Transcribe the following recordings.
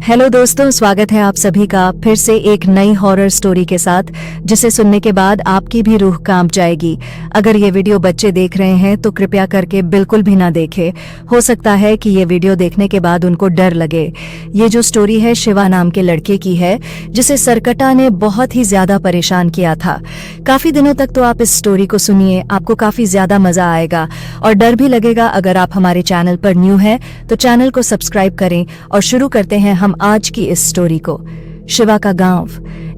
Hello दोस्तों, स्वागत है आप सभी का फिर से एक नई हॉरर स्टोरी के साथ, जिसे सुनने के बाद आपकी भी रूह कांप जाएगी। अगर ये वीडियो बच्चे देख रहे हैं तो कृपया करके बिल्कुल भी ना देखें। हो सकता है कि ये वीडियो देखने के बाद उनको डर लगे। ये जो स्टोरी है शिवा नाम के लड़के की है, जिसे सरकटा ने बहुत ही ज्यादा परेशान किया था। काफी दिनों तक तो आप इस स्टोरी को सुनिए, आपको काफी ज्यादा मजा आएगा और डर भी लगेगा। अगर आप हमारे चैनल पर न्यू है तो चैनल को सब्सक्राइब करें और शुरू करते हैं हम आज की इस स्टोरी को। शिवा का गांव,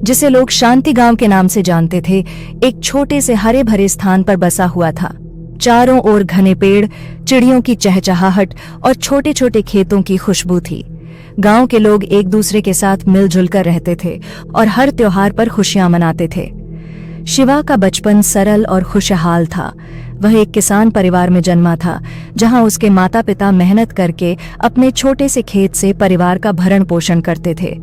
जिसे लोग शांति गांव के नाम से जानते थे, एक छोटे से हरे भरे स्थान पर बसा हुआ था। चारों ओर घने पेड़, चिड़ियों की चहचहाहट और छोटे छोटे खेतों की खुशबू थी। गांव के लोग एक दूसरे के साथ मिलजुल कर रहते थे और हर त्योहार पर खुशियां मनाते थे। शिवा का बचपन सरल और खुशहाल था। वह एक किसान परिवार में जन्मा था, जहां उसके माता पिता मेहनत करके अपने छोटे से खेत से परिवार का भरण पोषण करते थे।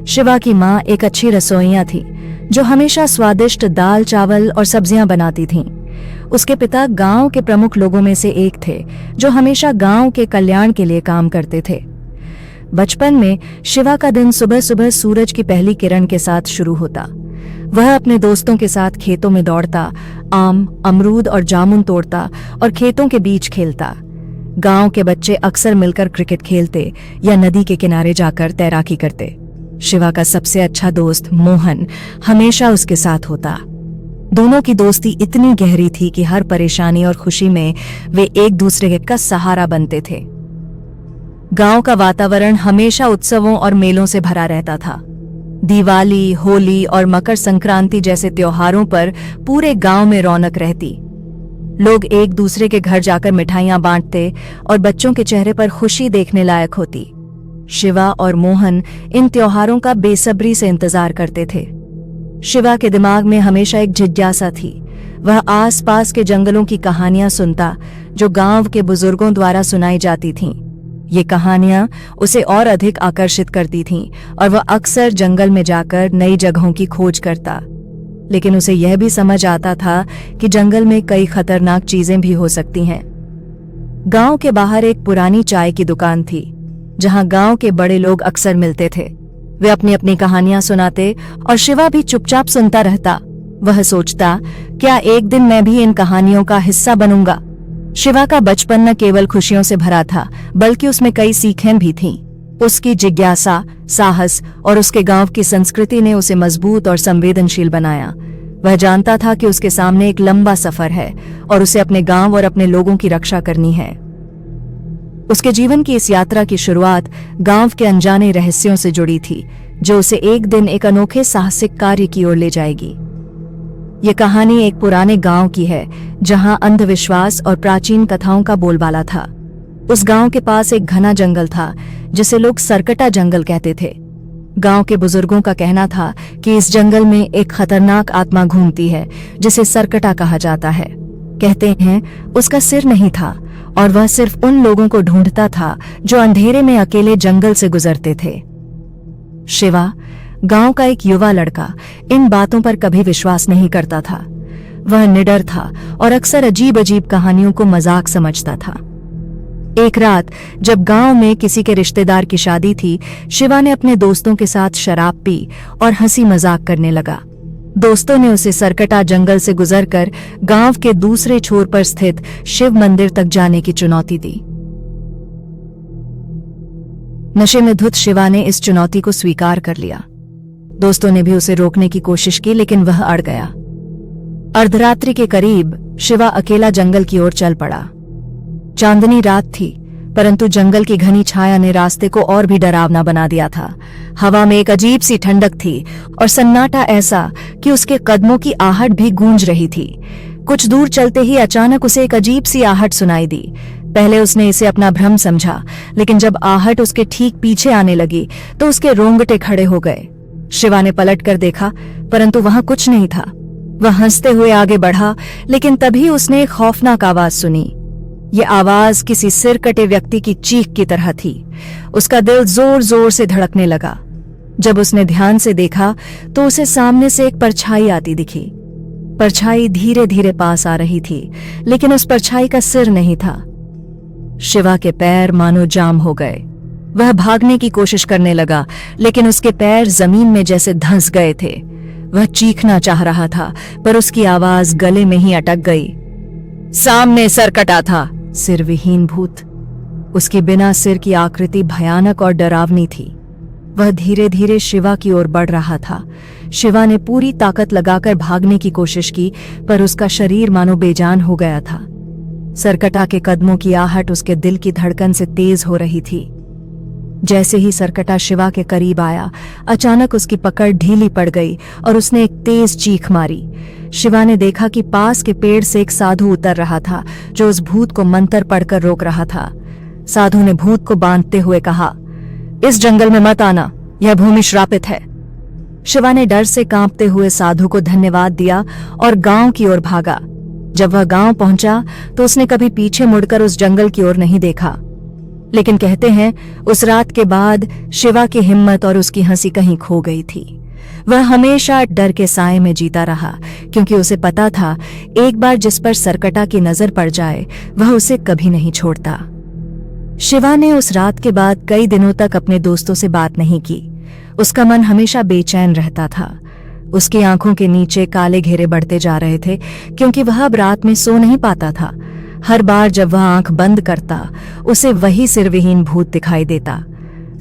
शिवा की माँ एक अच्छी रसोइया थी, जो हमेशा स्वादिष्ट दाल चावल और सब्जियां बनाती थीं। उसके पिता गांव के प्रमुख लोगों में से एक थे, जो हमेशा गांव के कल्याण के लिए काम करते थे। बचपन में शिवा का दिन सुबह सुबह सूरज की पहली किरण के साथ शुरू होता। वह अपने दोस्तों के साथ खेतों में दौड़ता, आम, अमरूद और जामुन तोड़ता और खेतों के बीच खेलता। गांव के बच्चे अक्सर मिलकर क्रिकेट खेलते या नदी के किनारे जाकर तैराकी करते। शिवा का सबसे अच्छा दोस्त मोहन हमेशा उसके साथ होता। दोनों की दोस्ती इतनी गहरी थी कि हर परेशानी और खुशी में वे एक दूसरे का सहारा बनते थे। गांव का वातावरण हमेशा उत्सवों और मेलों से भरा रहता था। दिवाली, होली और मकर संक्रांति जैसे त्योहारों पर पूरे गांव में रौनक रहती। लोग एक दूसरे के घर जाकर मिठाइयां बांटते और बच्चों के चेहरे पर खुशी देखने लायक होती। शिवा और मोहन इन त्योहारों का बेसब्री से इंतजार करते थे। शिवा के दिमाग में हमेशा एक जिज्ञासा थी। वह आसपास के जंगलों की कहानियां सुनता, जो गांव के बुजुर्गों द्वारा सुनाई जाती थीं। ये कहानियां उसे और अधिक आकर्षित करती थीं और वह अक्सर जंगल में जाकर नई जगहों की खोज करता। लेकिन उसे यह भी समझ आता था कि जंगल में कई खतरनाक चीजें भी हो सकती हैं। गांव के बाहर एक पुरानी चाय की दुकान थी, जहां गांव के बड़े लोग अक्सर मिलते थे। वे अपनी अपनी कहानियां सुनाते और शिवा भी चुपचाप सुनता रहता। वह सोचता, क्या एक दिन मैं भी इन कहानियों का हिस्सा बनूंगा। शिवा का बचपन न केवल खुशियों से भरा था, बल्कि उसमें कई सीखें भी थीं। उसकी जिज्ञासा, साहस और उसके गांव की संस्कृति ने उसे मजबूत और संवेदनशील बनाया। वह जानता था कि उसके सामने एक लंबा सफर है और उसे अपने गांव और अपने लोगों की रक्षा करनी है। उसके जीवन की इस यात्रा की शुरुआत गांव के अनजाने रहस्यों से जुड़ी थी, जो उसे एक दिन एक अनोखे साहसिक कार्य की ओर ले जाएगी। ये कहानी एक पुराने गांव की है, जहां अंधविश्वास और प्राचीन कथाओं का बोलबाला था। उस गांव के पास एक घना जंगल था, जिसे लोग सरकटा जंगल कहते थे। गांव के बुजुर्गों का कहना था कि इस जंगल में एक खतरनाक आत्मा घूमती है, जिसे सरकटा कहा जाता है। कहते हैं उसका सिर नहीं था और वह सिर्फ उन लोगों को ढूंढता था जो अंधेरे में अकेले जंगल से गुजरते थे। शिवा, गांव का एक युवा लड़का, इन बातों पर कभी विश्वास नहीं करता था। वह निडर था और अक्सर अजीब अजीब कहानियों को मजाक समझता था। एक रात जब गांव में किसी के रिश्तेदार की शादी थी, शिवा ने अपने दोस्तों के साथ शराब पी और हंसी मजाक करने लगा। दोस्तों ने उसे सरकटा जंगल से गुजरकर गांव के दूसरे छोर पर स्थित शिव मंदिर तक जाने की चुनौती दी। नशे में धुत शिवा ने इस चुनौती को स्वीकार कर लिया। दोस्तों ने भी उसे रोकने की कोशिश की, लेकिन वह अड़ गया। अर्धरात्रि के करीब शिवा अकेला जंगल की ओर चल पड़ा। चांदनी रात थी, परंतु जंगल की घनी छाया ने रास्ते को और भी डरावना बना दिया था। हवा में एक अजीब सी ठंडक थी और सन्नाटा ऐसा कि उसके कदमों की आहट भी गूंज रही थी। कुछ दूर चलते ही अचानक उसे एक अजीब सी आहट सुनाई दी। पहले उसने इसे अपना भ्रम समझा, लेकिन जब आहट उसके ठीक पीछे आने लगी तो उसके रोंगटे खड़े हो गए। शिवा ने पलट कर देखा, परंतु वहां कुछ नहीं था। वह हंसते हुए आगे बढ़ा, लेकिन तभी उसने एक खौफनाक आवाज सुनी। ये आवाज किसी सिर कटे व्यक्ति की चीख की तरह थी। उसका दिल जोर जोर से धड़कने लगा। जब उसने ध्यान से देखा तो उसे सामने से एक परछाई आती दिखी। परछाई धीरे धीरे पास आ रही थी, लेकिन उस परछाई का सिर नहीं था। शिवा के पैर मानो जाम हो गए। वह भागने की कोशिश करने लगा, लेकिन उसके पैर जमीन में जैसे धंस गए थे। वह चीखना चाह रहा था, पर उसकी आवाज गले में ही अटक गई। सामने सरकटा था, सिरविहीन भूत। उसकी बिना सिर की आकृति भयानक और डरावनी थी। वह धीरे धीरे शिवा की ओर बढ़ रहा था। शिवा ने पूरी ताकत लगाकर भागने की कोशिश की, पर उसका शरीर मानो बेजान हो गया था। सरकटा के कदमों की आहट उसके दिल की धड़कन से तेज हो रही थी। जैसे ही सरकटा शिवा के करीब आया, अचानक उसकी पकड़ ढीली पड़ गई और उसने एक तेज चीख मारी। शिवा ने देखा कि पास के पेड़ से एक साधु उतर रहा था, जो उस भूत को मंत्र पढ़कर रोक रहा था। साधु ने भूत को बांधते हुए कहा, इस जंगल में मत आना, यह भूमि श्रापित है। शिवा ने डर से कांपते हुए साधु को धन्यवाद दिया और गांव की ओर भागा। जब वह गांव पहुंचा तो उसने कभी पीछे मुड़कर उस जंगल की ओर नहीं देखा। लेकिन कहते हैं, उस रात के बाद शिवा की हिम्मत और उसकी हंसी कहीं खो गई थी। वह हमेशा डर के साए में जीता रहा, क्योंकि उसे पता था एक बार जिस पर सरकटा की नजर पड़ जाए, वह उसे कभी नहीं छोड़ता। शिवा ने उस रात के बाद कई दिनों तक अपने दोस्तों से बात नहीं की। उसका मन हमेशा बेचैन रहता था। उसकी आंखों के नीचे काले घेरे बढ़ते जा रहे थे, क्योंकि वह अब रात में सो नहीं पाता था। हर बार जब वह आंख बंद करता, उसे वही सिरविहीन भूत दिखाई देता।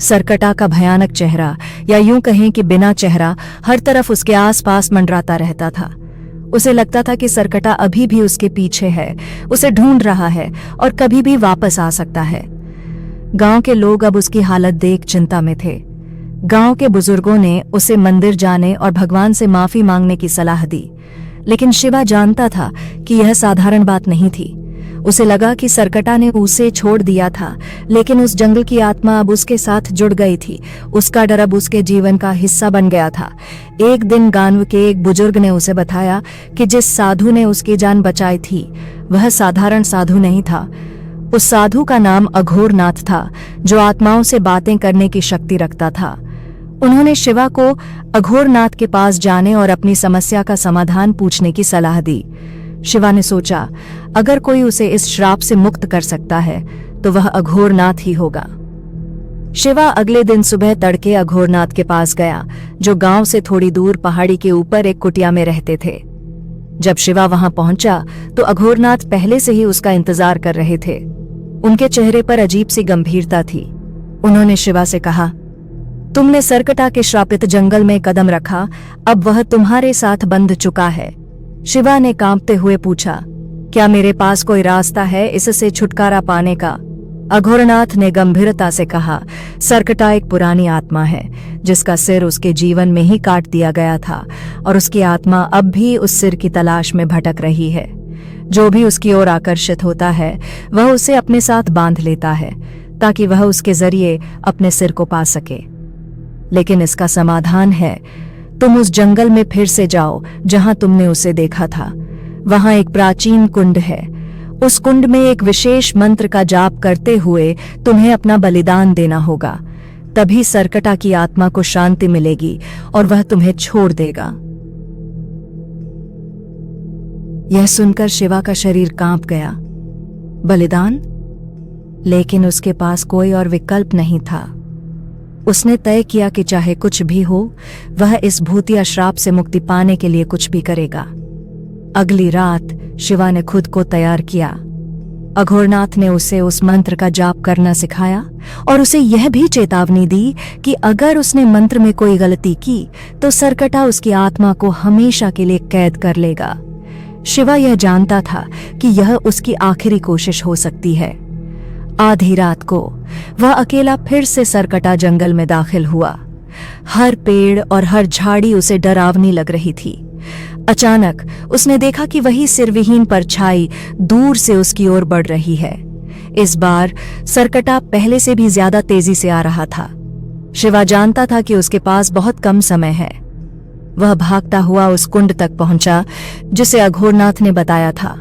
सरकटा का भयानक चेहरा, या यूं कहें कि बिना चेहरा, हर तरफ उसके आसपास मंडराता रहता था। उसे लगता था कि सरकटा अभी भी उसके पीछे है, उसे ढूंढ रहा है और कभी भी वापस आ सकता है। गांव के लोग अब उसकी हालत देख चिंता में थे। गांव के बुजुर्गों ने उसे मंदिर जाने और भगवान से माफी मांगने की सलाह दी, लेकिन शिवा जानता था कि यह साधारण बात नहीं थी। उसे लगा कि सरकटा ने उसे छोड़ दिया था, लेकिन उस जंगल की आत्मा अब उसके साथ जुड़ गई थी। उसका डर अब उसके जीवन का हिस्सा बन गया था। एक दिन गांव के एक बुजुर्ग ने उसे बताया कि जिस साधु ने उसकी जान बचाई थी, वह साधारण साधु नहीं था। उस साधु का नाम अघोरनाथ था, जो आत्माओं से बातें करने की शक्ति रखता था। उन्होंने शिवा को अघोरनाथ के पास जाने और अपनी समस्या का समाधान पूछने की सलाह दी। शिवा ने सोचा, अगर कोई उसे इस श्राप से मुक्त कर सकता है तो वह अघोरनाथ ही होगा। शिवा अगले दिन सुबह तड़के अघोरनाथ के पास गया, जो गांव से थोड़ी दूर पहाड़ी के ऊपर एक कुटिया में रहते थे। जब शिवा वहां पहुंचा तो अघोरनाथ पहले से ही उसका इंतजार कर रहे थे। उनके चेहरे पर अजीब सी गंभीरता थी। उन्होंने शिवा से कहा, तुमने सरकटा के श्रापित जंगल में कदम रखा, अब वह तुम्हारे साथ बंध चुका है। शिवा ने कांपते हुए पूछा, क्या मेरे पास कोई रास्ता है इससे छुटकारा पाने का? अघोरनाथ ने गंभीरता से कहा, सरकटा एक पुरानी आत्मा है, जिसका सिर उसके जीवन में ही काट दिया गया था, और उसकी आत्मा अब भी उस सिर की तलाश में भटक रही है। जो भी उसकी ओर आकर्षित होता है, वह उसे अपने साथ बांध लेता है, ताकि वह उसके जरिए अपने सिर को पा सके। लेकिन इसका समाधान है, तुम उस जंगल में फिर से जाओ जहां तुमने उसे देखा था। वहां एक प्राचीन कुंड है। उस कुंड में एक विशेष मंत्र का जाप करते हुए तुम्हें अपना बलिदान देना होगा। तभी सरकटा की आत्मा को शांति मिलेगी और वह तुम्हें छोड़ देगा। यह सुनकर शिवा का शरीर कांप गया। बलिदान? लेकिन उसके पास कोई और विकल्प नहीं था। उसने तय किया कि चाहे कुछ भी हो, वह इस भूतिया श्राप से मुक्ति पाने के लिए कुछ भी करेगा। अगली रात शिवा ने खुद को तैयार किया। अघोरनाथ ने उसे उस मंत्र का जाप करना सिखाया और उसे यह भी चेतावनी दी कि अगर उसने मंत्र में कोई गलती की तो सरकटा उसकी आत्मा को हमेशा के लिए कैद कर लेगा। शिवा यह जानता था कि यह उसकी आखिरी कोशिश हो सकती है। आधी रात को वह अकेला फिर से सरकटा जंगल में दाखिल हुआ। हर पेड़ और हर झाड़ी उसे डरावनी लग रही थी। अचानक उसने देखा कि वही सिरविहीन परछाई दूर से उसकी ओर बढ़ रही है। इस बार सरकटा पहले से भी ज्यादा तेजी से आ रहा था। शिवा जानता था कि उसके पास बहुत कम समय है। वह भागता हुआ उस कुंड तक पहुंचा जिसे अघोरनाथ ने बताया था।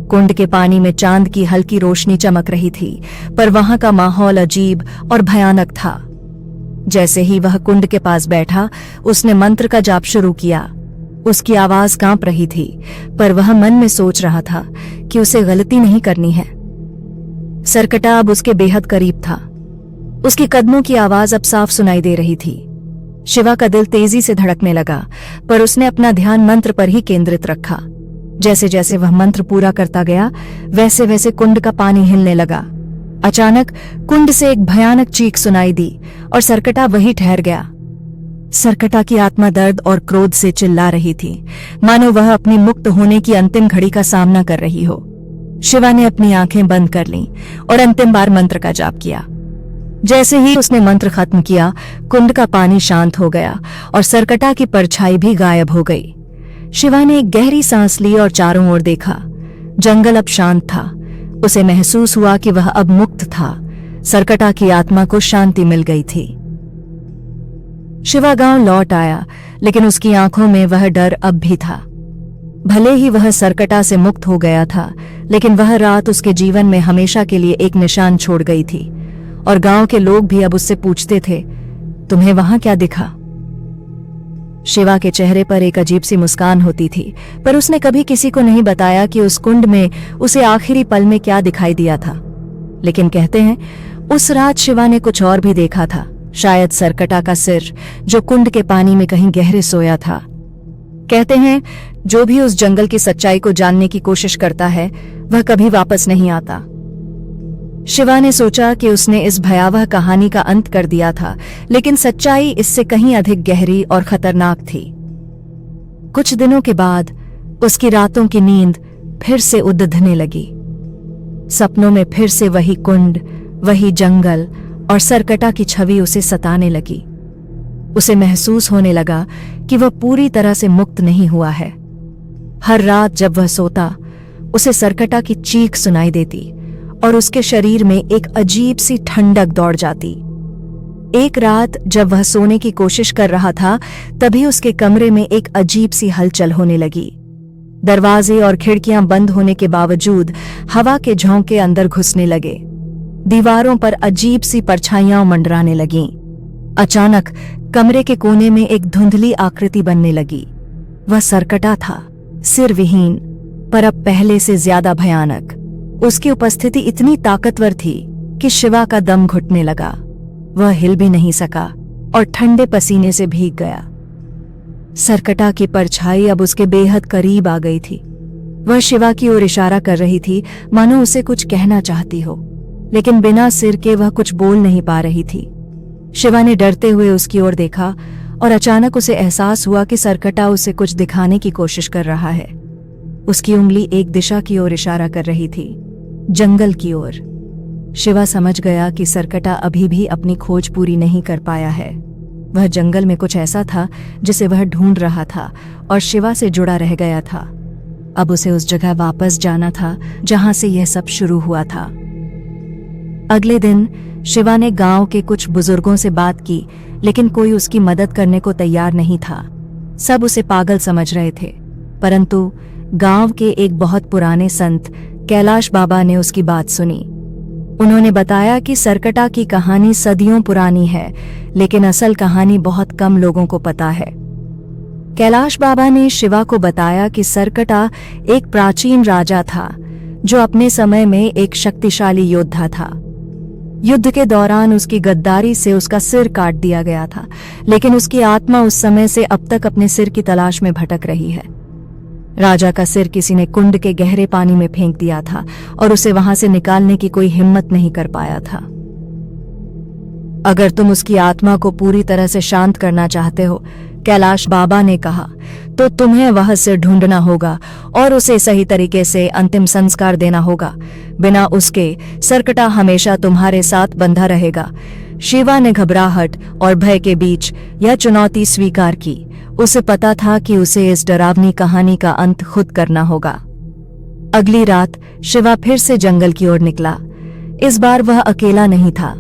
कुंड के पानी में चांद की हल्की रोशनी चमक रही थी, पर वहां का माहौल अजीब और भयानक था। जैसे ही वह कुंड के पास बैठा, उसने मंत्र का जाप शुरू किया। उसकी आवाज कांप रही थी, पर वह मन में सोच रहा था कि उसे गलती नहीं करनी है। सरकटा अब उसके बेहद करीब था। उसके कदमों की आवाज अब साफ सुनाई दे रही थी। शिवा का दिल तेजी से धड़कने लगा, पर उसने अपना ध्यान मंत्र पर ही केंद्रित रखा। जैसे जैसे वह मंत्र पूरा करता गया, वैसे वैसे कुंड का पानी हिलने लगा। अचानक कुंड से एक भयानक चीख सुनाई दी और सरकटा वहीं ठहर गया। सरकटा की आत्मा दर्द और क्रोध से चिल्ला रही थी, मानो वह अपनी मुक्त होने की अंतिम घड़ी का सामना कर रही हो। शिवा ने अपनी आंखें बंद कर लीं और अंतिम बार मंत्र का जाप किया। जैसे ही उसने मंत्र खत्म किया, कुंड का पानी शांत हो गया और सरकटा की परछाई भी गायब हो गई। शिवा ने एक गहरी सांस ली और चारों ओर देखा। जंगल अब शांत था। उसे महसूस हुआ कि वह अब मुक्त था। सरकटा की आत्मा को शांति मिल गई थी। शिवा गांव लौट आया, लेकिन उसकी आंखों में वह डर अब भी था। भले ही वह सरकटा से मुक्त हो गया था, लेकिन वह रात उसके जीवन में हमेशा के लिए एक निशान छोड़ गई थी। और गांव के लोग भी अब उससे पूछते थे, तुम्हें वहां क्या दिखा? शिवा के चेहरे पर एक अजीब सी मुस्कान होती थी, पर उसने कभी किसी को नहीं बताया कि उस कुंड में उसे आखिरी पल में क्या दिखाई दिया था। लेकिन कहते हैं, उस रात शिवा ने कुछ और भी देखा था। शायद सरकटा का सिर, जो कुंड के पानी में कहीं गहरे सोया था। कहते हैं, जो भी उस जंगल की सच्चाई को जानने की कोशिश करता है, वह कभी वापस नहीं आता। शिवा ने सोचा कि उसने इस भयावह कहानी का अंत कर दिया था, लेकिन सच्चाई इससे कहीं अधिक गहरी और खतरनाक थी। कुछ दिनों के बाद उसकी रातों की नींद फिर से उधने लगी। सपनों में फिर से वही कुंड, वही जंगल और सरकटा की छवि उसे सताने लगी। उसे महसूस होने लगा कि वह पूरी तरह से मुक्त नहीं हुआ है। हर रात जब वह सोता, उसे सरकटा की चीख सुनाई देती और उसके शरीर में एक अजीब सी ठंडक दौड़ जाती। एक रात जब वह सोने की कोशिश कर रहा था, तभी उसके कमरे में एक अजीब सी हलचल होने लगी। दरवाजे और खिड़कियां बंद होने के बावजूद हवा के झोंके अंदर घुसने लगे। दीवारों पर अजीब सी परछाइयां मंडराने लगीं। अचानक कमरे के कोने में एक धुंधली आकृति बनने लगी। वह सरकटा था, सिर विहीन, पर अब पहले से ज्यादा भयानक। उसकी उपस्थिति इतनी ताकतवर थी कि शिवा का दम घुटने लगा। वह हिल भी नहीं सका और ठंडे पसीने से भीग गया। सरकटा की परछाई अब उसके बेहद करीब आ गई थी। वह शिवा की ओर इशारा कर रही थी, मानो उसे कुछ कहना चाहती हो, लेकिन बिना सिर के वह कुछ बोल नहीं पा रही थी। शिवा ने डरते हुए उसकी ओर देखा और अचानक उसे एहसास हुआ कि सरकटा उसे कुछ दिखाने की कोशिश कर रहा है। उसकी उंगली एक दिशा की ओर इशारा कर रही थी, जंगल की ओर। शिवा समझ गया कि सरकटा अभी भी अपनी खोज पूरी नहीं कर पाया है। वह जंगल में कुछ ऐसा था जिसे वह ढूंढ रहा था और शिवा से जुड़ा रह गया था। अब उसे उस जगह वापस जाना था जहां से यह सब शुरू हुआ था। अगले दिन शिवा ने गांव के कुछ बुजुर्गों से बात की, लेकिन कोई उसकी मदद करने को तैयार नहीं था। सब उसे पागल समझ रहे थे, परंतु गांव के एक बहुत पुराने संत कैलाश बाबा ने उसकी बात सुनी। उन्होंने बताया कि सरकटा की कहानी सदियों पुरानी है, लेकिन असल कहानी बहुत कम लोगों को पता है। कैलाश बाबा ने शिवा को बताया कि सरकटा एक प्राचीन राजा था, जो अपने समय में एक शक्तिशाली योद्धा था। युद्ध के दौरान उसकी गद्दारी से उसका सिर काट दिया गया था, लेकिन उसकी आत्मा उस समय से अब तक अपने सिर की तलाश में भटक रही है। राजा का सिर किसी ने कुंड के गहरे पानी में फेंक दिया था और उसे वहां से निकालने की कोई हिम्मत नहीं कर पाया था। अगर तुम उसकी आत्मा को पूरी तरह से शांत करना चाहते हो, कैलाश बाबा ने कहा, तो तुम्हें वह सिर ढूंढना होगा और उसे सही तरीके से अंतिम संस्कार देना होगा। बिना उसके सरकटा हमेशा तुम्हारे साथ बंधा रहेगा। शिवा ने घबराहट और भय के बीच यह चुनौती स्वीकार की। उसे पता था कि उसे इस डरावनी कहानी का अंत खुद करना होगा। अगली रात शिवा फिर से जंगल की ओर निकला। इस बार वह अकेला नहीं था।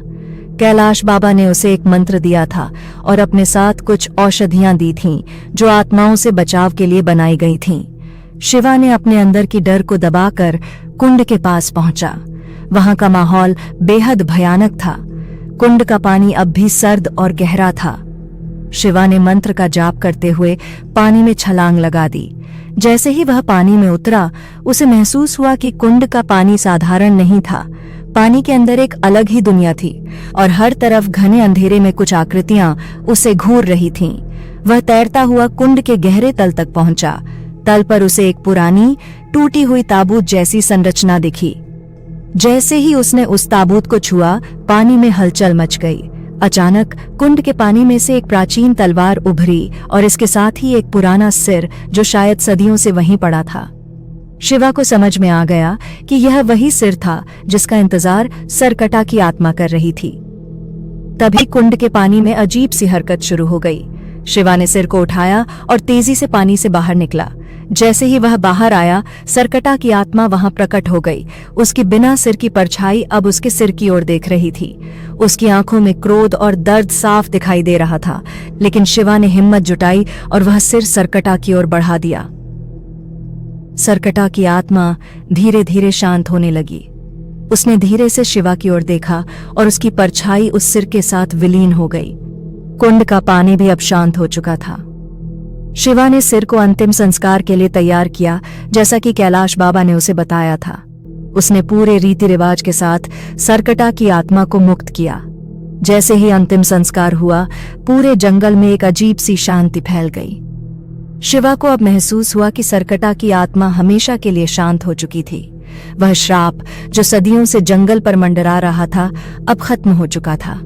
कैलाश बाबा ने उसे एक मंत्र दिया था और अपने साथ कुछ औषधियां दी थीं, जो आत्माओं से बचाव के लिए बनाई गई थीं। शिवा ने अपने अंदर की डर को दबाकर कुंड के पास पहुंचा। वहां का माहौल बेहद भयानक था। कुंड का पानी अब भी सर्द और गहरा था। शिवा ने मंत्र का जाप करते हुए पानी में छलांग लगा दी। जैसे ही वह पानी में उतरा, उसे महसूस हुआ कि कुंड का पानी साधारण नहीं था। पानी के अंदर एक अलग ही दुनिया थी और हर तरफ घने अंधेरे में कुछ आकृतियां उसे घूर रही थीं। वह तैरता हुआ कुंड के गहरे तल तक पहुंचा। तल पर उसे एक पुरानी टूटी हुई ताबूत जैसी संरचना दिखी। जैसे ही उसने उस ताबूत को छुआ, पानी में हलचल मच गई। अचानक कुंड के पानी में से एक प्राचीन तलवार उभरी और इसके साथ ही एक पुराना सिर जो शायद सदियों से वहीं पड़ा था। शिवा को समझ में आ गया कि यह वही सिर था जिसका इंतजार सरकटा की आत्मा कर रही थी। तभी कुंड के पानी में अजीब सी हरकत शुरू हो गई। शिवा ने सिर को उठाया और तेजी से पानी से बाहर निकला। जैसे ही वह बाहर आया, सरकटा की आत्मा वहां प्रकट हो गई। उसकी बिना सिर की परछाई अब उसके सिर की ओर देख रही थी। उसकी आंखों में क्रोध और दर्द साफ दिखाई दे रहा था, लेकिन शिवा ने हिम्मत जुटाई और वह सिर सरकटा की ओर बढ़ा दिया। सरकटा की आत्मा धीरे धीरे शांत होने लगी। उसने धीरे से शिवा की ओर देखा और उसकी परछाई उस सिर के साथ विलीन हो गई। कुंड का पानी भी अब शांत हो चुका था। शिवा ने सिर को अंतिम संस्कार के लिए तैयार किया, जैसा कि कैलाश बाबा ने उसे बताया था। उसने पूरे रीति रिवाज के साथ सरकटा की आत्मा को मुक्त किया। जैसे ही अंतिम संस्कार हुआ, पूरे जंगल में एक अजीब सी शांति फैल गई। शिवा को अब महसूस हुआ कि सरकटा की आत्मा हमेशा के लिए शांत हो चुकी थी। वह श्राप जो सदियों से जंगल पर मंडरा रहा था, अब खत्म हो चुका था।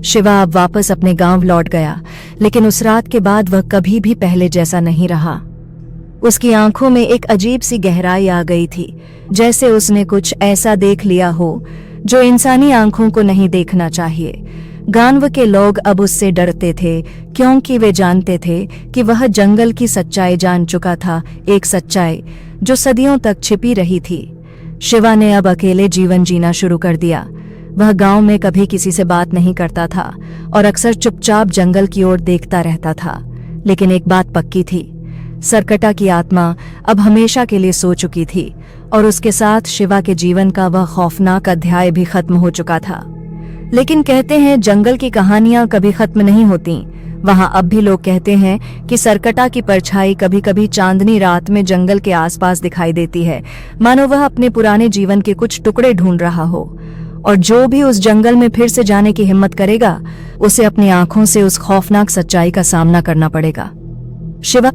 शिवा अब वापस अपने गांव लौट गया, लेकिन उस रात के बाद वह कभी भी पहले जैसा नहीं रहा। उसकी आंखों में एक अजीब सी गहराई आ गई थी, जैसे उसने कुछ ऐसा देख लिया हो जो इंसानी आंखों को नहीं देखना चाहिए। गांव के लोग अब उससे डरते थे, क्योंकि वे जानते थे कि वह जंगल की सच्चाई जान चुका था, एक सच्चाई जो सदियों तक छिपी रही थी। शिवा ने अब अकेले जीवन जीना शुरू कर दिया। वह गांव में कभी किसी से बात नहीं करता था और अक्सर चुपचाप जंगल की ओर देखता रहता था। लेकिन एक बात पक्की थी, सरकटा की आत्मा अब हमेशा के लिए सो चुकी थी और उसके साथ शिवा के जीवन का वह खौफनाक अध्याय भी खत्म हो चुका था। लेकिन कहते हैं जंगल की कहानियां कभी खत्म नहीं होती। वहां अब भी लोग कहते हैं कि सरकटा की परछाई कभी कभी चांदनी रात में जंगल के आसपास दिखाई देती है, मानो वह अपने पुराने जीवन के कुछ टुकड़े ढूंढ रहा हो। और जो भी उस जंगल में फिर से जाने की हिम्मत करेगा, उसे अपनी आंखों से उस खौफनाक सच्चाई का सामना करना पड़ेगा। शिवा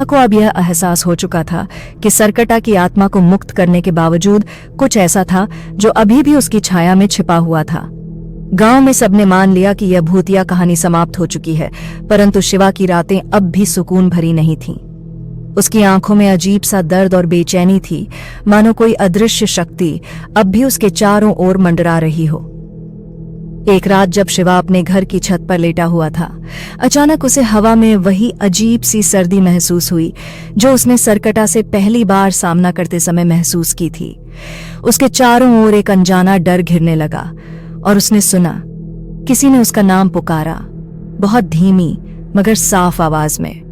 को अब यह एहसास हो चुका था कि सरकटा की आत्मा को मुक्त करने के बावजूद कुछ ऐसा था जो अभी भी उसकी छाया में छिपा हुआ था। गांव में सबने मान लिया कि यह भूतिया कहानी समाप्त हो चुकी है, परंतु शिवा की रातें अब भी सुकून भरी नहीं थीं। उसकी आंखों में अजीब सा दर्द और बेचैनी थी, मानो कोई अदृश्य शक्ति अब भी उसके चारों ओर मंडरा रही हो। एक रात जब शिवा अपने घर की छत पर लेटा हुआ था, अचानक उसे हवा में वही अजीब सी सर्दी महसूस हुई जो उसने सरकटा से पहली बार सामना करते समय महसूस की थी। उसके चारों ओर एक अनजाना डर घिरने लगा और उसने सुना किसी ने उसका नाम पुकारा, बहुत धीमी मगर साफ आवाज में।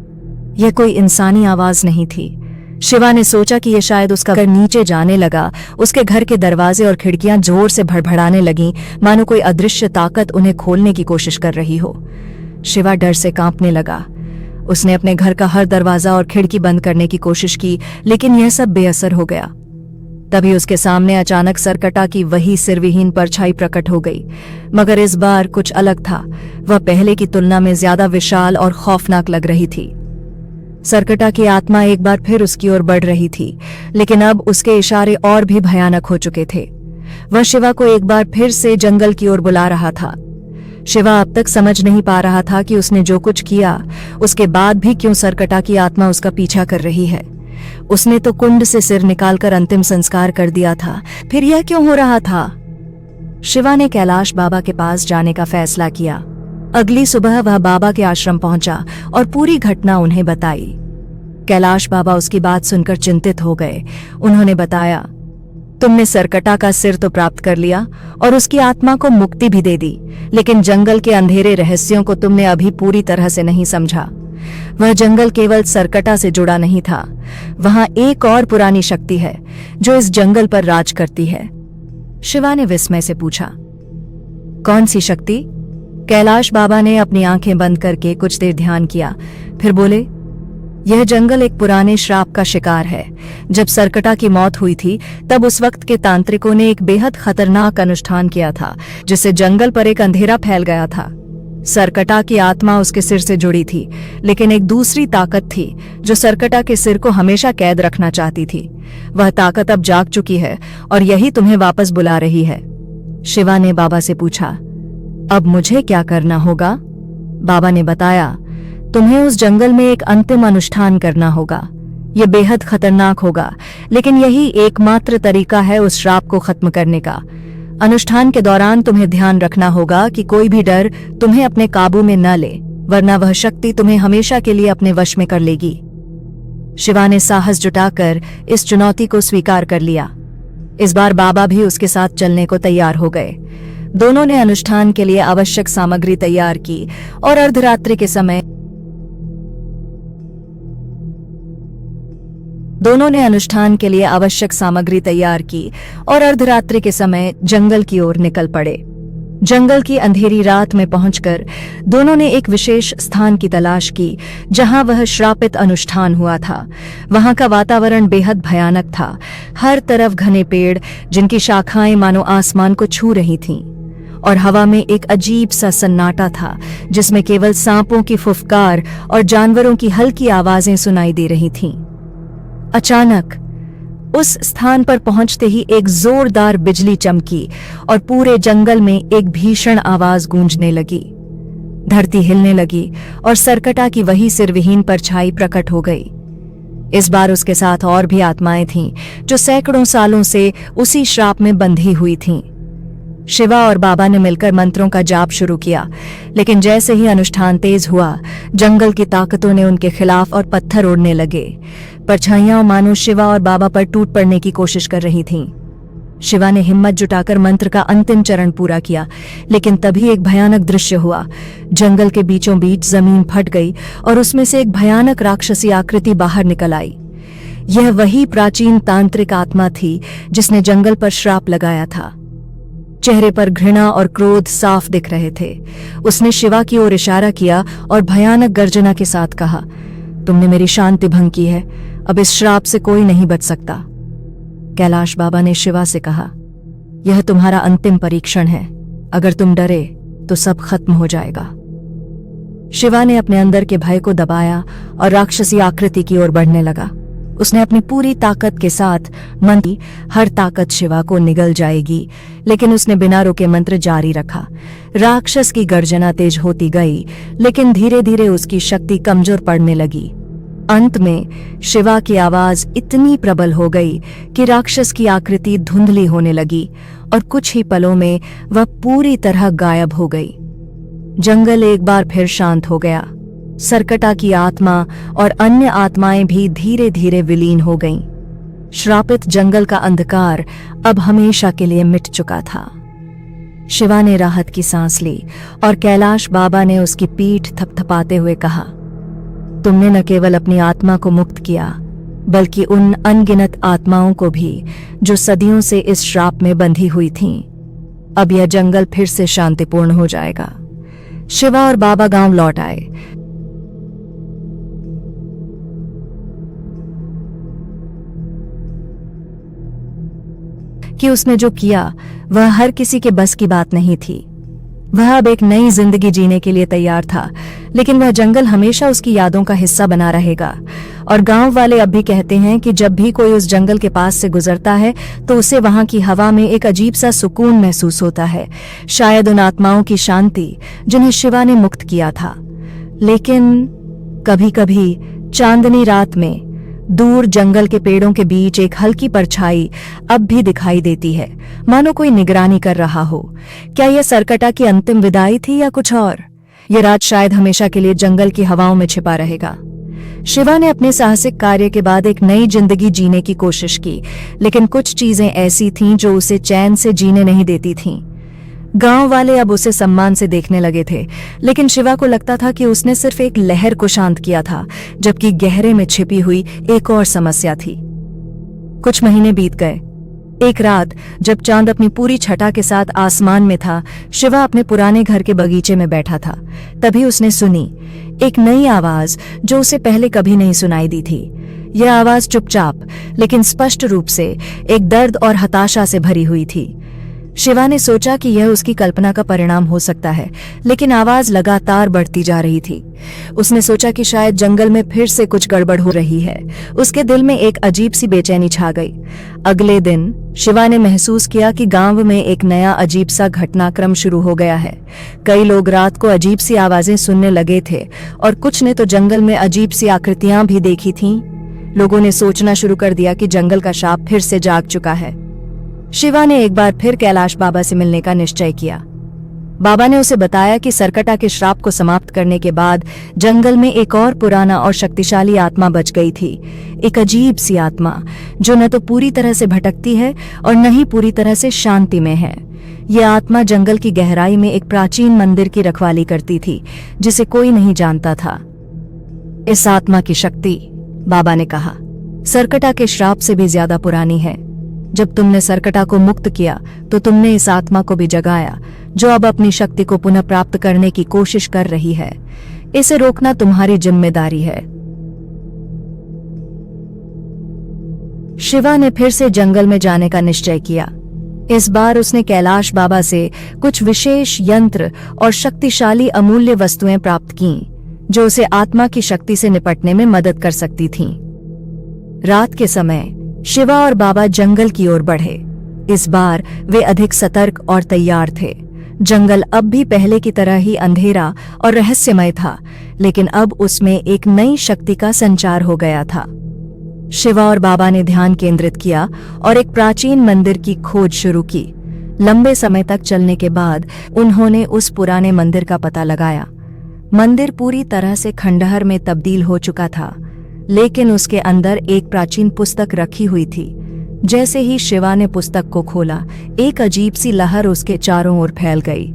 यह कोई इंसानी आवाज नहीं थी। शिवा ने सोचा कि यह शायद उसका घर नीचे जाने लगा। उसके घर के दरवाजे और खिड़कियां जोर से भड़भड़ाने लगीं, मानो कोई अदृश्य ताकत उन्हें खोलने की कोशिश कर रही हो। शिवा डर से कांपने लगा। उसने अपने घर का हर दरवाजा और खिड़की बंद करने की कोशिश की, लेकिन यह सब बेअसर हो गया। तभी उसके सामने अचानक सरकटा की वही सिरविहीन परछाई प्रकट हो गई, मगर इस बार कुछ अलग था। वह पहले की तुलना में ज्यादा विशाल और खौफनाक लग रही थी। सरकटा की आत्मा एक बार फिर उसकी ओर बढ़ रही थी, लेकिन अब उसके इशारे और भी भयानक हो चुके थे। वह शिवा को एक बार फिर से जंगल की ओर बुला रहा था। शिवा अब तक समझ नहीं पा रहा था कि उसने जो कुछ किया, उसके बाद भी क्यों सरकटा की आत्मा उसका पीछा कर रही है। उसने तो कुंड से सिर निकालकर अंतिम संस्कार कर दिया था, फिर यह क्यों हो रहा था? शिवा ने कैलाश बाबा के पास जाने का फैसला किया। अगली सुबह वह बाबा के आश्रम पहुंचा और पूरी घटना उन्हें बताई। कैलाश बाबा उसकी बात सुनकर चिंतित हो गए। उन्होंने बताया, तुमने सरकटा का सिर तो प्राप्त कर लिया और उसकी आत्मा को मुक्ति भी दे दी, लेकिन जंगल के अंधेरे रहस्यों को तुमने अभी पूरी तरह से नहीं समझा। वह जंगल केवल सरकटा से जुड़ा नहीं था, वहां एक और पुरानी शक्ति है जो इस जंगल पर राज करती है। शिवा ने विस्मय से पूछा, कौन सी शक्ति? कैलाश बाबा ने अपनी आंखें बंद करके कुछ देर ध्यान किया, फिर बोले, यह जंगल एक पुराने श्राप का शिकार है। जब सरकटा की मौत हुई थी तब उस वक्त के तांत्रिकों ने एक बेहद खतरनाक अनुष्ठान किया था, जिससे जंगल पर एक अंधेरा फैल गया था। सरकटा की आत्मा उसके सिर से जुड़ी थी, लेकिन एक दूसरी ताकत थी जो सरकटा के सिर को हमेशा कैद रखना चाहती थी। वह ताकत अब जाग चुकी है और यही तुम्हें वापस बुला रही है। शिवा ने बाबा से पूछा, अब मुझे क्या करना होगा? बाबा ने बताया, तुम्हें उस जंगल में एक अंतिम अनुष्ठान करना होगा। यह बेहद खतरनाक होगा, लेकिन यही एकमात्र तरीका है उस श्राप को खत्म करने का। अनुष्ठान के दौरान तुम्हें ध्यान रखना होगा कि कोई भी डर तुम्हें अपने काबू में न ले, वरना वह शक्ति तुम्हें हमेशा के लिए अपने वश में कर लेगी। शिवा ने साहस जुटाकर इस चुनौती को स्वीकार कर लिया। इस बार बाबा भी उसके साथ चलने को तैयार हो गए। दोनों ने अनुष्ठान के लिए आवश्यक सामग्री तैयार की और अर्धरात्रि के समय जंगल की ओर निकल पड़े। जंगल की अंधेरी रात में पहुंचकर दोनों ने एक विशेष स्थान की तलाश की जहां वह श्रापित अनुष्ठान हुआ था। वहां का वातावरण बेहद भयानक था। हर तरफ घने पेड़ जिनकी शाखाएं मानो आसमान को छू रही थीं, और हवा में एक अजीब सा सन्नाटा था जिसमें केवल सांपों की फुफकार और जानवरों की हल्की आवाजें सुनाई दे रही थीं। अचानक उस स्थान पर पहुंचते ही एक जोरदार बिजली चमकी और पूरे जंगल में एक भीषण आवाज गूंजने लगी। धरती हिलने लगी और सरकटा की वही सिरविहीन परछाई प्रकट हो गई। इस बार उसके साथ और भी आत्माएं थीं जो सैकड़ों सालों से उसी श्राप में बंधी हुई थीं। शिवा और बाबा ने मिलकर मंत्रों का जाप शुरू किया, लेकिन जैसे ही अनुष्ठान तेज हुआ, जंगल की ताकतों ने उनके खिलाफ और पत्थर उड़ने लगे। परछाइयां मानो शिवा और बाबा पर टूट पड़ने की कोशिश कर रही थीं। शिवा ने हिम्मत जुटाकर मंत्र का अंतिम चरण पूरा किया, लेकिन तभी एक भयानक दृश्य हुआ। जंगल के बीचों बीच जमीन फट गई और उसमें से एक भयानक राक्षसी आकृति बाहर निकल आई। यह वही प्राचीन तांत्रिक आत्मा थी जिसने जंगल पर श्राप लगाया था। चेहरे पर घृणा और क्रोध साफ दिख रहे थे। उसने शिवा की ओर इशारा किया और भयानक गर्जना के साथ कहा, तुमने मेरी शांति भंग की है, अब इस श्राप से कोई नहीं बच सकता। कैलाश बाबा ने शिवा से कहा, यह तुम्हारा अंतिम परीक्षण है, अगर तुम डरे तो सब खत्म हो जाएगा। शिवा ने अपने अंदर के भय को दबाया और राक्षसी आकृति की ओर बढ़ने लगा। उसने अपनी पूरी ताकत के साथ मंत्री, हर ताकत शिवा को निगल जाएगी, लेकिन उसने बिना रुके मंत्र जारी रखा। राक्षस की गर्जना तेज होती गई, लेकिन धीरे धीरे उसकी शक्ति कमजोर पड़ने लगी। अंत में शिवा की आवाज इतनी प्रबल हो गई कि राक्षस की आकृति धुंधली होने लगी और कुछ ही पलों में वह पूरी तरह गायब हो गई। जंगल एक बार फिर शांत हो गया। सरकटा की आत्मा और अन्य आत्माएं भी धीरे धीरे विलीन हो गईं। श्रापित जंगल का अंधकार अब हमेशा के लिए मिट चुका था। शिवा ने राहत की सांस ली और कैलाश बाबा ने उसकी पीठ थपथपाते हुए कहा, तुमने न केवल अपनी आत्मा को मुक्त किया, बल्कि उन अनगिनत आत्माओं को भी जो सदियों से इस श्राप में बंधी हुई थीं। अब यह जंगल फिर से शांतिपूर्ण हो जाएगा। शिवा और बाबा गांव लौट आए। कि उसने जो किया वह हर किसी के बस की बात नहीं थी। वह अब एक नई जिंदगी जीने के लिए तैयार था, लेकिन वह जंगल हमेशा उसकी यादों का हिस्सा बना रहेगा। और गांव वाले अब भी कहते हैं कि जब भी कोई उस जंगल के पास से गुजरता है तो उसे वहां की हवा में एक अजीब सा सुकून महसूस होता है, शायद उन आत्माओं की शांति जिन्हें शिवा ने मुक्त किया था। लेकिन कभी कभी चांदनी रात में दूर जंगल के पेड़ों के बीच एक हल्की परछाई अब भी दिखाई देती है, मानो कोई निगरानी कर रहा हो। क्या यह सरकटा की अंतिम विदाई थी या कुछ और? यह रात शायद हमेशा के लिए जंगल की हवाओं में छिपा रहेगा। शिवा ने अपने साहसिक कार्य के बाद एक नई जिंदगी जीने की कोशिश की, लेकिन कुछ चीजें ऐसी थीं जो उसे चैन से जीने नहीं देती थीं। गांव वाले अब उसे सम्मान से देखने लगे थे, लेकिन शिवा को लगता था कि उसने सिर्फ एक लहर को शांत किया था, जबकि गहरे में छिपी हुई एक और समस्या थी। कुछ महीने बीत गए। एक रात जब चांद अपनी पूरी छटा के साथ आसमान में था, शिवा अपने पुराने घर के बगीचे में बैठा था। तभी उसने सुनी एक नई आवाज जो उसे पहले कभी नहीं सुनाई दी थी। यह आवाज चुपचाप लेकिन स्पष्ट रूप से एक दर्द और हताशा से भरी हुई थी। शिवा ने सोचा कि यह उसकी कल्पना का परिणाम हो सकता है, लेकिन आवाज लगातार बढ़ती जा रही थी। उसने सोचा कि शायद जंगल में फिर से कुछ गड़बड़ हो रही है। उसके दिल में एक अजीब सी बेचैनी छा गई। अगले दिन शिवा ने महसूस किया कि गांव में एक नया अजीब सा घटनाक्रम शुरू हो गया है। कई लोग रात को अजीब सी आवाजें सुनने लगे थे और कुछ ने तो जंगल में अजीब सी आकृतियां भी देखी थीं। लोगों ने सोचना शुरू कर दिया कि जंगल का शाप फिर से जाग चुका है। शिवा ने एक बार फिर कैलाश बाबा से मिलने का निश्चय किया। बाबा ने उसे बताया कि सरकटा के श्राप को समाप्त करने के बाद जंगल में एक और पुराना और शक्तिशाली आत्मा बच गई थी। एक अजीब सी आत्मा जो न तो पूरी तरह से भटकती है और न ही पूरी तरह से शांति में है। यह आत्मा जंगल की गहराई में एक प्राचीन मंदिर की रखवाली करती थी, जिसे कोई नहीं जानता था। इस आत्मा की शक्ति, बाबा ने कहा, सरकटा के श्राप से भी ज्यादा पुरानी है। जब तुमने सरकटा को मुक्त किया तो तुमने इस आत्मा को भी जगाया, जो अब अपनी शक्ति को पुनः प्राप्त करने की कोशिश कर रही है। इसे रोकना तुम्हारी जिम्मेदारी है। शिवा ने फिर से जंगल में जाने का निश्चय किया। इस बार उसने कैलाश बाबा से कुछ विशेष यंत्र और शक्तिशाली अमूल्य वस्तुएं प्राप्त कीं, जो उसे आत्मा की शक्ति से निपटने में मदद कर सकती थीं। रात के समय शिवा और बाबा जंगल की ओर बढ़े। इस बार वे अधिक सतर्क और तैयार थे। जंगल अब भी पहले की तरह ही अंधेरा और रहस्यमय था, लेकिन अब उसमें एक नई शक्ति का संचार हो गया था। शिवा और बाबा ने ध्यान केंद्रित किया और एक प्राचीन मंदिर की खोज शुरू की। लंबे समय तक चलने के बाद उन्होंने उस पुराने मंदिर का पता लगाया। मंदिर पूरी तरह से खंडहर में तब्दील हो चुका था, लेकिन उसके अंदर एक प्राचीन पुस्तक रखी हुई थी। जैसे ही शिवा ने पुस्तक को खोला, एक अजीब सी लहर उसके चारों ओर फैल गई।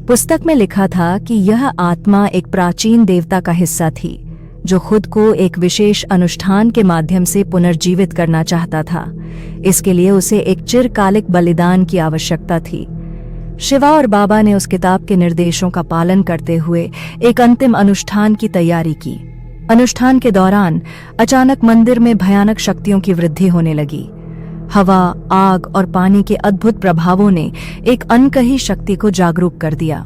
पुस्तक में लिखा था कि यह आत्मा एक प्राचीन देवता का हिस्सा थी, जो खुद को एक विशेष अनुष्ठान के माध्यम से पुनर्जीवित करना चाहता था। इसके लिए उसे एक चिरकालिक बलिदान की आवश्यकता थी। शिवा और बाबा ने उस किताब के निर्देशों का पालन करते हुए एक अंतिम अनुष्ठान की तैयारी की। अनुष्ठान के दौरान अचानक मंदिर में भयानक शक्तियों की वृद्धि होने लगी। हवा, आग और पानी के अद्भुत प्रभावों ने एक अनकही शक्ति को जागरूक कर दिया।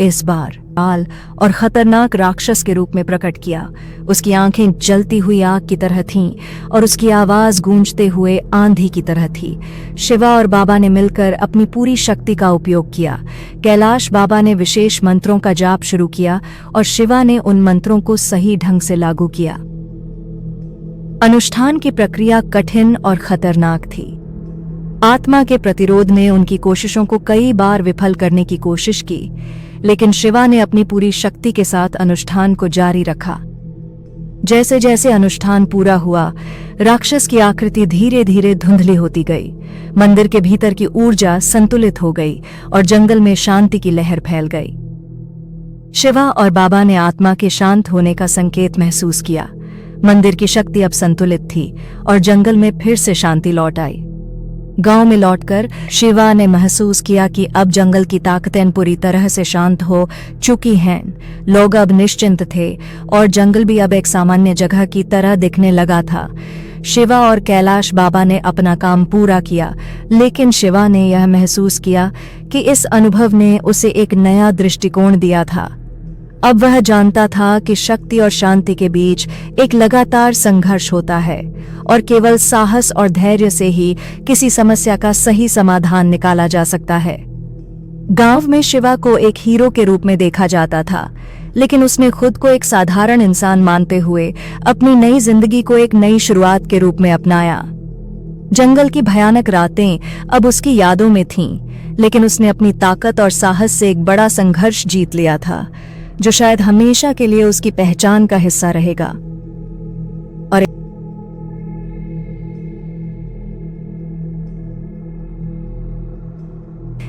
इस बार काल और खतरनाक राक्षस के रूप में प्रकट किया। उसकी आंखें जलती हुई आग की तरह थीं और उसकी आवाज गूंजते हुए आंधी की तरह थी। शिवा और बाबा ने मिलकर अपनी पूरी शक्ति का उपयोग किया। कैलाश बाबा ने विशेष मंत्रों का जाप शुरू किया और शिवा ने उन मंत्रों को सही ढंग से लागू किया। अनुष्ठान की प्रक्रिया कठिन और खतरनाक थी। आत्मा के प्रतिरोध ने उनकी कोशिशों को कई बार विफल करने की कोशिश की, लेकिन शिवा ने अपनी पूरी शक्ति के साथ अनुष्ठान को जारी रखा। जैसे जैसे अनुष्ठान पूरा हुआ, राक्षस की आकृति धीरे धीरे धुंधली होती गई। मंदिर के भीतर की ऊर्जा संतुलित हो गई और जंगल में शांति की लहर फैल गई। शिवा और बाबा ने आत्मा के शांत होने का संकेत महसूस किया। मंदिर की शक्ति अब संतुलित थी और जंगल में फिर से शांति लौट आई। गांव में लौटकर शिवा ने महसूस किया कि अब जंगल की ताकतें पूरी तरह से शांत हो चुकी हैं। लोग अब निश्चिंत थे और जंगल भी अब एक सामान्य जगह की तरह दिखने लगा था। शिवा और कैलाश बाबा ने अपना काम पूरा किया, लेकिन शिवा ने यह महसूस किया कि इस अनुभव ने उसे एक नया दृष्टिकोण दिया था। अब वह जानता था कि शक्ति और शांति के बीच एक लगातार संघर्ष होता है और केवल साहस और धैर्य से ही किसी समस्या का सही समाधान निकाला जा सकता है। गांव में शिवा को एक हीरो के रूप में देखा जाता था, लेकिन उसने खुद को एक साधारण इंसान मानते हुए अपनी नई जिंदगी को एक नई शुरुआत के रूप में अपनाया। जंगल की भयानक रातें अब उसकी यादों में थीं, लेकिन उसने अपनी ताकत और साहस से एक बड़ा संघर्ष जीत लिया था, जो शायद हमेशा के लिए उसकी पहचान का हिस्सा रहेगा। और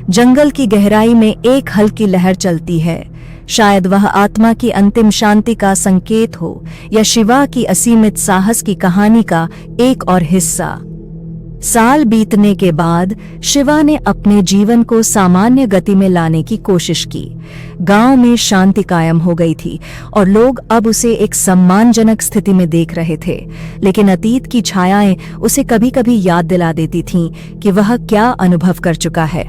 जंगल की गहराई में एक हल्की लहर चलती है, शायद वह आत्मा की अंतिम शांति का संकेत हो या शिवा की असीमित साहस की कहानी का एक और हिस्सा। साल बीतने के बाद शिवा ने अपने जीवन को सामान्य गति में लाने की कोशिश की। गांव में शांति कायम हो गई थी और लोग अब उसे एक सम्मानजनक स्थिति में देख रहे थे, लेकिन अतीत की छायाएं उसे कभी कभी याद दिला देती थीं कि वह क्या अनुभव कर चुका है।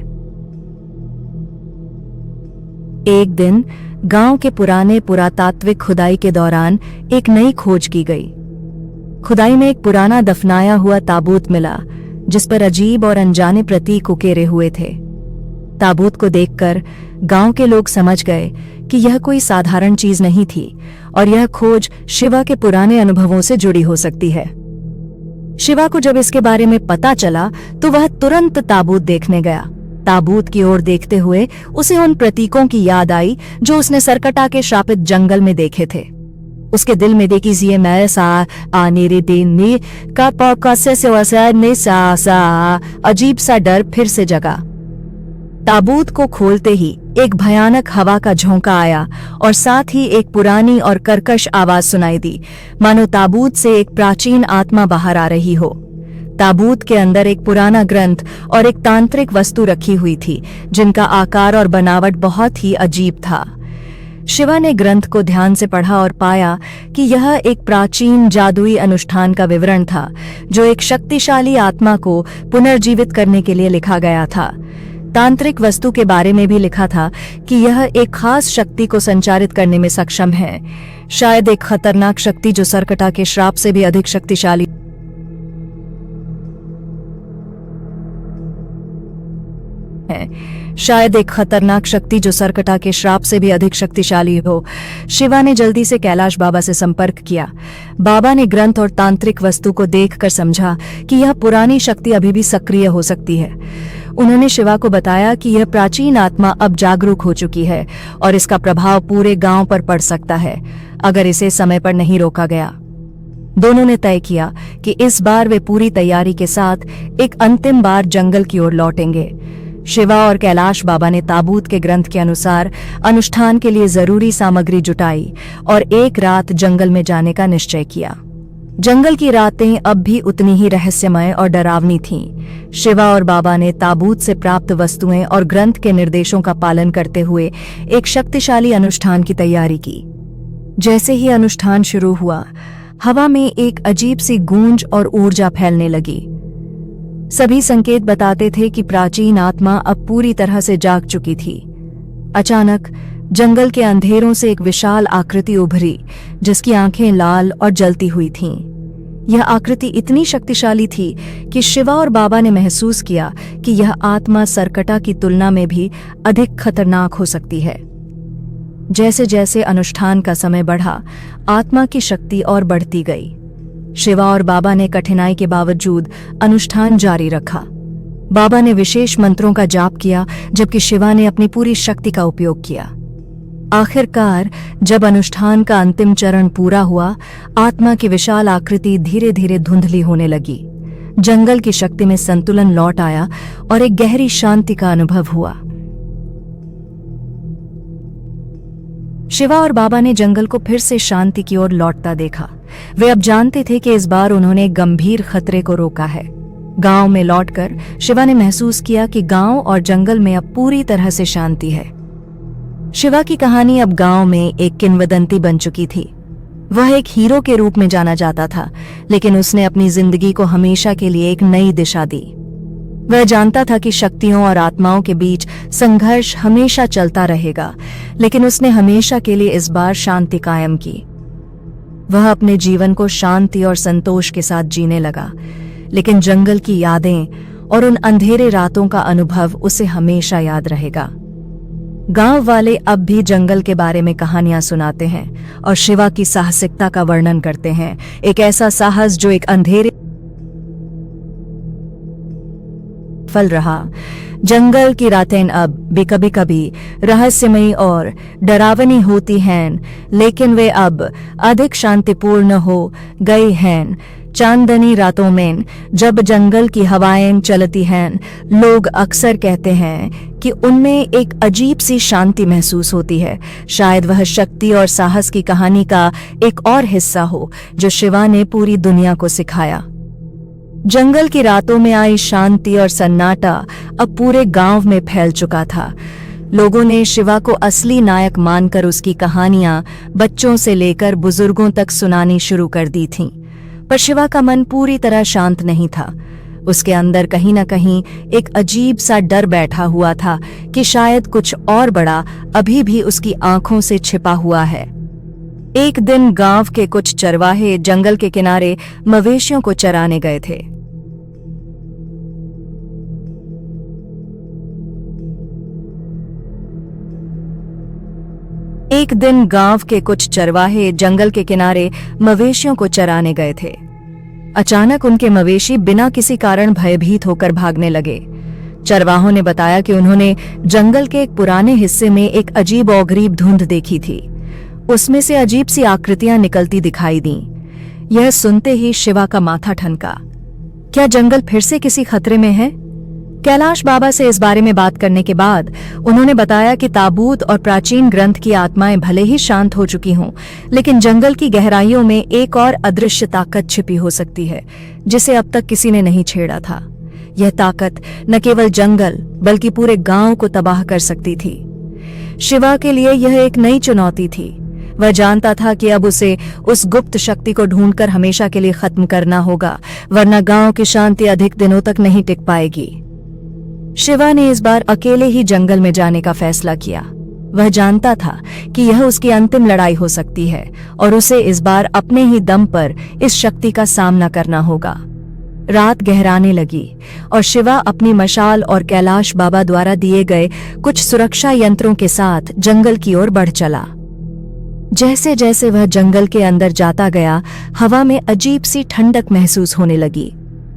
एक दिन गांव के पुराने पुरातात्विक खुदाई के दौरान एक नई खोज की गई। खुदाई में एक पुराना दफनाया हुआ ताबूत मिला जिस पर अजीब और अनजाने प्रतीक उकेरे हुए थे। ताबूत को देखकर गांव के लोग समझ गए कि यह कोई साधारण चीज नहीं थी और यह खोज शिवा के पुराने अनुभवों से जुड़ी हो सकती है। शिवा को जब इसके बारे में पता चला तो वह तुरंत ताबूत देखने गया। ताबूत की ओर देखते हुए उसे उन प्रतीकों की याद आई जो उसने सरकटा के श्रापित जंगल में देखे थे। उसके दिल में देखिए मैं सा आनेरे देने का पौकासे से वसा सा अजीब सा डर फिर से जगा। ताबूत को खोलते ही एक भयानक हवा का झोंका आया और साथ ही एक पुरानी और कर्कश आवाज सुनाई दी, मानो ताबूत से एक प्राचीन आत्मा बाहर आ रही हो। ताबूत के अंदर एक पुराना ग्रंथ और एक तांत्रिक वस्तु रखी हुई थी जिनका आकार और बनावट बहुत ही अजीब था। शिवा ने ग्रंथ को ध्यान से पढ़ा और पाया कि यह एक प्राचीन जादुई अनुष्ठान का विवरण था जो एक शक्तिशाली आत्मा को पुनर्जीवित करने के लिए लिखा गया था। तांत्रिक वस्तु के बारे में भी लिखा था कि यह एक खास शक्ति को संचारित करने में सक्षम है, शायद एक खतरनाक शक्ति जो सरकटा के श्राप से भी अधिक शक्तिशाली है। शायद एक खतरनाक शक्ति जो सरकटा के श्राप से भी अधिक शक्तिशाली हो। शिवा ने जल्दी से कैलाश बाबा से संपर्क किया। बाबा ने ग्रंथ और तांत्रिक वस्तु को देखकर समझा कि यह पुरानी शक्ति अभी भी सक्रिय हो सकती है। उन्होंने शिवा को बताया कि यह प्राचीन आत्मा अब जागरूक हो चुकी है और इसका प्रभाव पूरे गांव पर पड़ सकता है अगर इसे समय पर नहीं रोका गया। दोनों ने तय किया कि इस बार वे पूरी तैयारी के साथ एक अंतिम बार जंगल की ओर लौटेंगे। शिवा और कैलाश बाबा ने ताबूत के ग्रंथ के अनुसार अनुष्ठान के लिए जरूरी सामग्री जुटाई और एक रात जंगल में जाने का निश्चय किया। जंगल की रातें अब भी उतनी ही रहस्यमय और डरावनी थीं। शिवा और बाबा ने ताबूत से प्राप्त वस्तुएं और ग्रंथ के निर्देशों का पालन करते हुए एक शक्तिशाली अनुष्ठान की तैयारी की। जैसे ही अनुष्ठान शुरू हुआ, हवा में एक अजीब सी गूंज और ऊर्जा फैलने लगी। सभी संकेत बताते थे कि प्राचीन आत्मा अब पूरी तरह से जाग चुकी थी। अचानक जंगल के अंधेरों से एक विशाल आकृति उभरी जिसकी आंखें लाल और जलती हुई थीं। यह आकृति इतनी शक्तिशाली थी कि शिवा और बाबा ने महसूस किया कि यह आत्मा सरकटा की तुलना में भी अधिक खतरनाक हो सकती है। जैसे जैसे अनुष्ठान का समय बढ़ा, आत्मा की शक्ति और बढ़ती गई। शिवा और बाबा ने कठिनाई के बावजूद अनुष्ठान जारी रखा। बाबा ने विशेष मंत्रों का जाप किया जबकि शिवा ने अपनी पूरी शक्ति का उपयोग किया। आखिरकार जब अनुष्ठान का अंतिम चरण पूरा हुआ, आत्मा की विशाल आकृति धीरे धीरे धुंधली होने लगी। जंगल की शक्ति में संतुलन लौट आया और एक गहरी शांति का अनुभव हुआ। शिवा और बाबा ने जंगल को फिर से शांति की ओर लौटता देखा। वे अब जानते थे कि इस बार उन्होंने गंभीर खतरे को रोका है। गांव में लौटकर शिवा ने महसूस किया कि गांव और जंगल में अब पूरी तरह से शांति है। शिवा की कहानी अब गांव में एक किंवदंती बन चुकी थी। वह एक हीरो के रूप में जाना जाता था, लेकिन उसने अपनी जिंदगी को हमेशा के लिए एक नई दिशा दी। वह जानता था कि शक्तियों और आत्माओं के बीच संघर्ष हमेशा चलता रहेगा, लेकिन उसने हमेशा के लिए इस बार शांति कायम की। वह अपने जीवन को शांति और संतोष के साथ जीने लगा, लेकिन जंगल की यादें और उन अंधेरे रातों का अनुभव उसे हमेशा याद रहेगा। गांव वाले अब भी जंगल के बारे में कहानियां सुनाते हैं और शिवा की साहसिकता का वर्णन करते हैं, एक ऐसा साहस जो एक अंधेरे फल रहा। जंगल की रातें अब भी कभी कभी रहस्यमयी और डरावनी होती हैं, लेकिन वे अब अधिक शांतिपूर्ण हो गई हैं। चांदनी रातों में जब जंगल की हवाएं चलती हैं, लोग अक्सर कहते हैं कि उनमें एक अजीब सी शांति महसूस होती है। शायद वह शक्ति और साहस की कहानी का एक और हिस्सा हो जो शिवा ने पूरी दुनिया को सिखाया। जंगल की रातों में आई शांति और सन्नाटा अब पूरे गांव में फैल चुका था। लोगों ने शिवा को असली नायक मानकर उसकी कहानियां बच्चों से लेकर बुजुर्गों तक सुनानी शुरू कर दी थीं। पर शिवा का मन पूरी तरह शांत नहीं था। उसके अंदर कहीं न कहीं एक अजीब सा डर बैठा हुआ था कि शायद कुछ और बड़ा अभी भी उसकी आंखों से छिपा हुआ है। एक दिन गांव के कुछ चरवाहे जंगल के किनारे मवेशियों को चराने गए थे। एक दिन गांव के कुछ चरवाहे जंगल के किनारे मवेशियों को चराने गए थे। अचानक उनके मवेशी बिना किसी कारण भयभीत होकर भागने लगे। चरवाहों ने बताया कि उन्होंने जंगल के एक पुराने हिस्से में एक अजीब और गरीब धुंध देखी थी। उसमें से अजीब सी आकृतियां निकलती दिखाई दीं। यह सुनते ही शिवा का माथा ठनका। क्या जंगल फिर से किसी खतरे में है? कैलाश बाबा से इस बारे में बात करने के बाद उन्होंने बताया कि ताबूत और प्राचीन ग्रंथ की आत्माएं भले ही शांत हो चुकी हों, लेकिन जंगल की गहराइयों में एक और अदृश्य ताकत छिपी हो सकती है जिसे अब तक किसी ने नहीं छेड़ा था। यह ताकत न केवल जंगल बल्कि पूरे गांव को तबाह कर सकती थी। शिवा के लिए यह एक नई चुनौती थी। वह जानता था कि अब उसे उस गुप्त शक्ति को ढूंढकर हमेशा के लिए खत्म करना होगा, वरना गांव की शांति अधिक दिनों तक नहीं टिक पाएगी। शिवा ने इस बार अकेले ही जंगल में जाने का फैसला किया। वह जानता था कि यह उसकी अंतिम लड़ाई हो सकती है और उसे इस बार अपने ही दम पर इस शक्ति का सामना करना होगा। रात गहराने लगी और शिवा अपनी मशाल और कैलाश बाबा द्वारा दिए गए कुछ सुरक्षा यंत्रों के साथ जंगल की ओर बढ़ चला। जैसे जैसे वह जंगल के अंदर जाता गया, हवा में अजीब सी ठंडक महसूस होने लगी।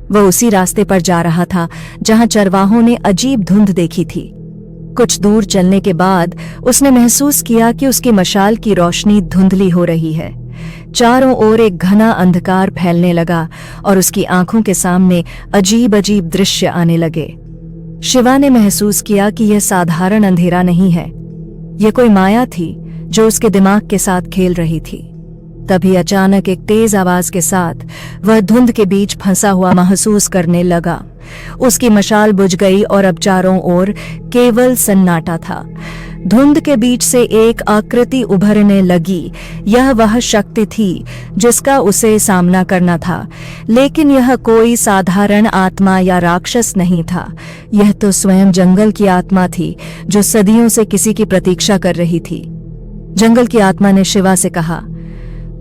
वह उसी रास्ते पर जा रहा था जहां चरवाहों ने अजीब धुंध देखी थी। कुछ दूर चलने के बाद उसने महसूस किया कि उसकी मशाल की रोशनी धुंधली हो रही है। चारों ओर एक घना अंधकार फैलने लगा और उसकी आंखों के सामने अजीब अजीब दृश्य आने लगे। शिवा ने महसूस किया कि यह साधारण अंधेरा नहीं है, यह कोई माया थी जो उसके दिमाग के साथ खेल रही थी। तभी अचानक एक तेज आवाज के साथ वह धुंध के बीच फंसा हुआ महसूस करने लगा। उसकी मशाल बुझ गई और अब चारों ओर केवल सन्नाटा था। धुंध के बीच से एक आकृति उभरने लगी। यह वह शक्ति थी जिसका उसे सामना करना था, लेकिन यह कोई साधारण आत्मा या राक्षस नहीं था। यह तो स्वयं जंगल की आत्मा थी जो सदियों से किसी की प्रतीक्षा कर रही थी। जंगल की आत्मा ने शिवा से कहा,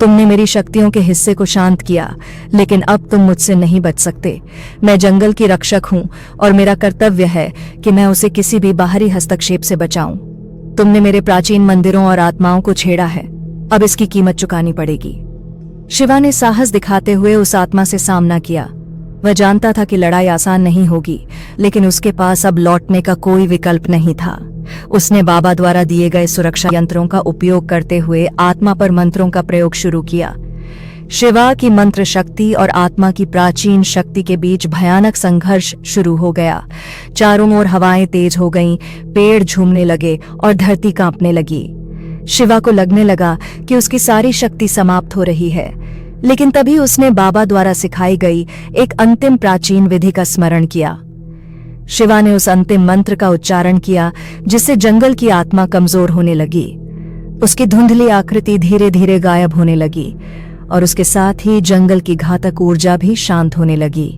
तुमने मेरी शक्तियों के हिस्से को शांत किया, लेकिन अब तुम मुझसे नहीं बच सकते। मैं जंगल की रक्षक हूं और मेरा कर्तव्य है कि मैं उसे किसी भी बाहरी हस्तक्षेप से बचाऊं। तुमने मेरे प्राचीन मंदिरों और आत्माओं को छेड़ा है, अब इसकी कीमत चुकानी पड़ेगी। शिवा ने साहस दिखाते हुए उस आत्मा से सामना किया। वह जानता था कि लड़ाई आसान नहीं होगी, लेकिन उसके पास अब लौटने का कोई विकल्प नहीं था। उसने बाबा द्वारा दिए गए सुरक्षा यंत्रों का उपयोग करते हुए आत्मा पर मंत्रों का प्रयोग शुरू किया। शिवा की मंत्र शक्ति और आत्मा की प्राचीन शक्ति के बीच भयानक संघर्ष शुरू हो गया। चारों ओर हवाएं तेज हो गईं, पेड़ झूमने लगे और धरती कांपने लगी। शिवा को लगने लगा कि उसकी सारी शक्ति समाप्त हो रही है, लेकिन तभी उसने बाबा द्वारा सिखाई गई एक अंतिम प्राचीन विधि का स्मरण किया। शिवा ने उस अंतिम मंत्र का उच्चारण किया, जिससे जंगल की आत्मा कमजोर होने लगी। उसकी धुंधली आकृति धीरे धीरे गायब होने लगी और उसके साथ ही जंगल की घातक ऊर्जा भी शांत होने लगी।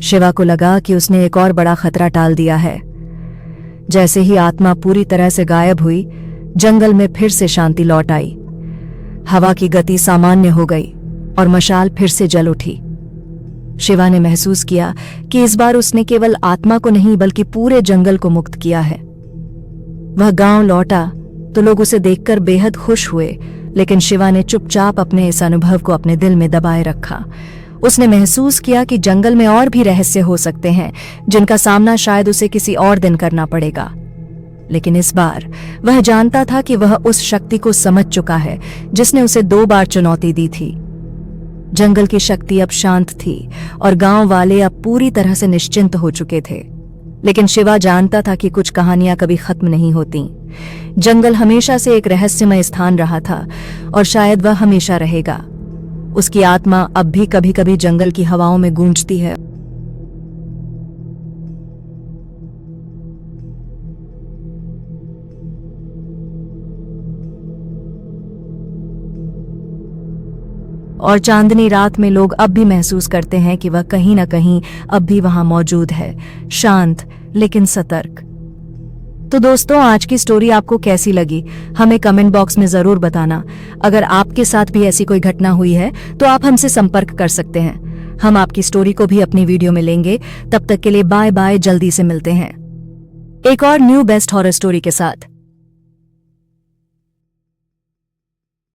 शिवा को लगा कि उसने एक और बड़ा खतरा टाल दिया है। जैसे ही आत्मा पूरी तरह से गायब हुई, जंगल में फिर से शांति लौट आई। हवा की गति सामान्य हो गई और मशाल फिर से जल उठी। शिवा ने महसूस किया कि इस बार उसने केवल आत्मा को नहीं बल्कि पूरे जंगल को मुक्त किया है। वह गांव लौटा तो लोग उसे देखकर बेहद खुश हुए, लेकिन शिवा ने चुपचाप अपने इस अनुभव को अपने दिल में दबाए रखा। उसने महसूस किया कि जंगल में और भी रहस्य हो सकते हैं जिनका सामना शायद उसे किसी और दिन करना पड़ेगा। लेकिन इस बार वह जानता था कि वह उस शक्ति को समझ चुका है जिसने उसे 2 बार चुनौती दी थी। जंगल की शक्ति अब शांत थी और गांव वाले अब पूरी तरह से निश्चिंत हो चुके थे। लेकिन शिवा जानता था कि कुछ कहानियां कभी खत्म नहीं होती। जंगल हमेशा से एक रहस्यमय स्थान रहा था और शायद वह हमेशा रहेगा। उसकी आत्मा अब भी कभी कभी जंगल की हवाओं में गूंजती है। और चांदनी रात में लोग अब भी महसूस करते हैं कि वह कहीं ना कहीं अब भी वहां मौजूद है, शांत लेकिन सतर्क। तो दोस्तों, आज की स्टोरी आपको कैसी लगी हमें कमेंट बॉक्स में जरूर बताना। अगर आपके साथ भी ऐसी कोई घटना हुई है तो आप हमसे संपर्क कर सकते हैं। हम आपकी स्टोरी को भी अपनी वीडियो में लेंगे। तब तक के लिए बाय बाय, जल्दी से मिलते हैं एक और न्यू बेस्ट हॉरर स्टोरी के साथ।